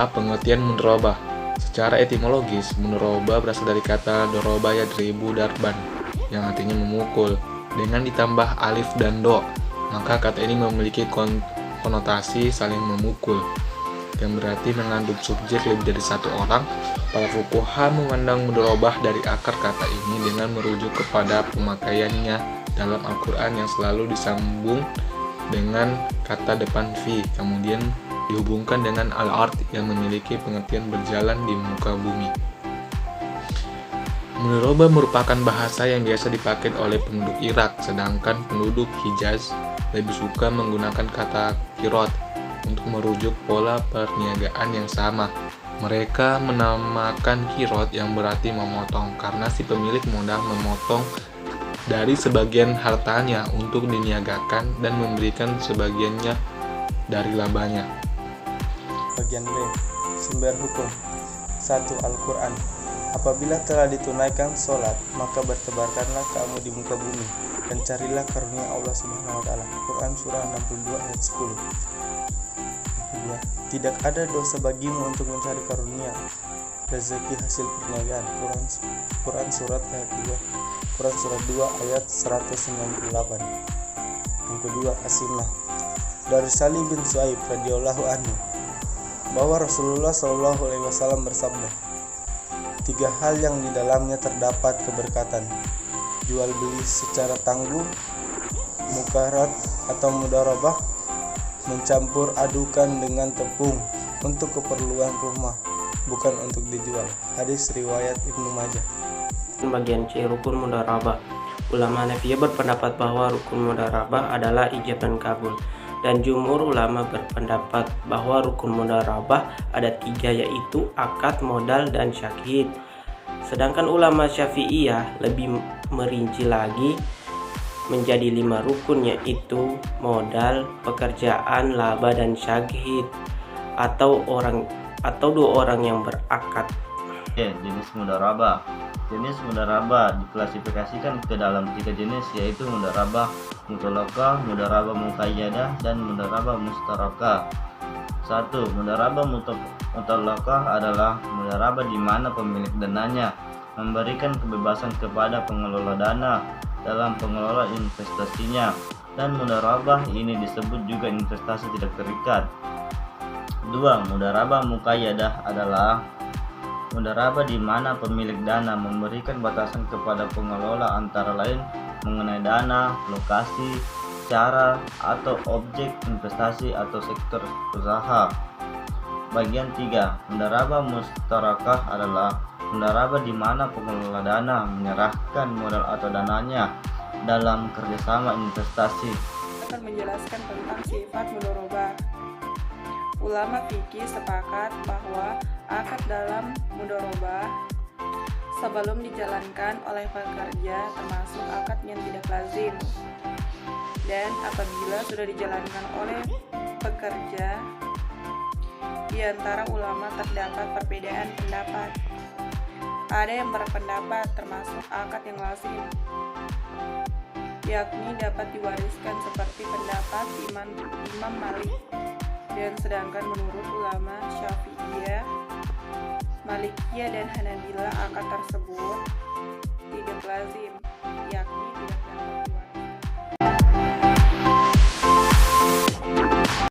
adalah pengertian mudharabah. Secara etimologis, mudharabah berasal dari kata doroba yadribu darban, yang artinya memukul. Dengan ditambah alif dan do, maka kata ini memiliki konotasi saling memukul, yang berarti mengandung subjek lebih dari satu orang. Para fuqaha memandang mudharabah dari akar kata ini dengan merujuk kepada pemakaiannya dalam Al-Quran yang selalu disambung dengan kata depan fi, kemudian dihubungkan dengan al-ard yang memiliki pengertian berjalan di muka bumi. Mudharabah merupakan bahasa yang biasa dipakai oleh penduduk Irak, sedangkan penduduk Hijaz lebih suka menggunakan kata qirot untuk merujuk pola perniagaan yang sama. Mereka menamakan qirot yang berarti memotong, karena si pemilik modal memotong dari sebagian hartanya untuk diniagakan dan memberikan sebagiannya dari labanya. Bagian B. Sumber hukum. 1. Al-Quran. Apabila telah ditunaikan sholat, maka bertebarkanlah kamu di muka bumi dan carilah karunia Allah Subhanahu wa taala. Quran surah 62 ayat 10. Kedua, tidak ada dosa bagimu untuk mencari karunia rezeki hasil perniagaan. Quran surat ayat 2. Quran surah 2 ayat 198. Yang kedua, as-sunnah. Dari Salim bin Suaib radhiyallahu anhu bahwa Rasulullah SAW bersabda, 3 hal yang di dalamnya terdapat keberkatan: jual beli secara tangguh, mukarat atau mudharabah, mencampur adukan dengan tepung untuk keperluan rumah, bukan untuk dijual. Hadis riwayat Ibnu Majah. Bagian C. Rukun mudharabah. Ulama Hanafiyah berpendapat bahwa rukun mudharabah adalah ijab dan kabul, dan jumhur ulama berpendapat bahwa rukun mudharabah ada 3, yaitu akad, modal, dan syahid. Sedangkan ulama Syafi'iyah lebih merinci lagi menjadi 5 rukun, yaitu modal, pekerjaan, laba, dan syahid atau 2 orang yang berakad. Jenis mudharabah. Jenis mudharabah diklasifikasikan ke dalam 3 jenis, yaitu mudharabah mutolakah, mudharabah muqayyadah, dan mudharabah mustarakah. 1. Mudharabah mutolakah adalah mudharabah di mana pemilik dananya memberikan kebebasan kepada pengelola dana dalam pengelola investasinya, dan mudharabah ini disebut juga investasi tidak terikat. 2. Mudharabah muqayyadah adalah mudharabah di mana pemilik dana memberikan batasan kepada pengelola, antara lain mengenai dana, lokasi, cara, atau objek investasi atau sektor usaha. Bagian 3. Mudharabah mustarakah adalah mudharabah di mana pengelola dana menyerahkan modal atau dananya dalam kerjasama investasi. Akan menjelaskan tentang sifat mudharabah. Ulama fikih sepakat bahwa akad dalam mudharabah sebelum dijalankan oleh pekerja termasuk akad yang tidak lazim, dan apabila sudah dijalankan oleh pekerja, di antara ulama terdapat perbedaan pendapat. Ada yang berpendapat termasuk akad yang lazim, yakni dapat diwariskan seperti pendapat Imam Malik, dan sedangkan menurut ulama Syafi'iyah, Malikiyah, dan Hanabilah akad tersebut tidak lazim, yakni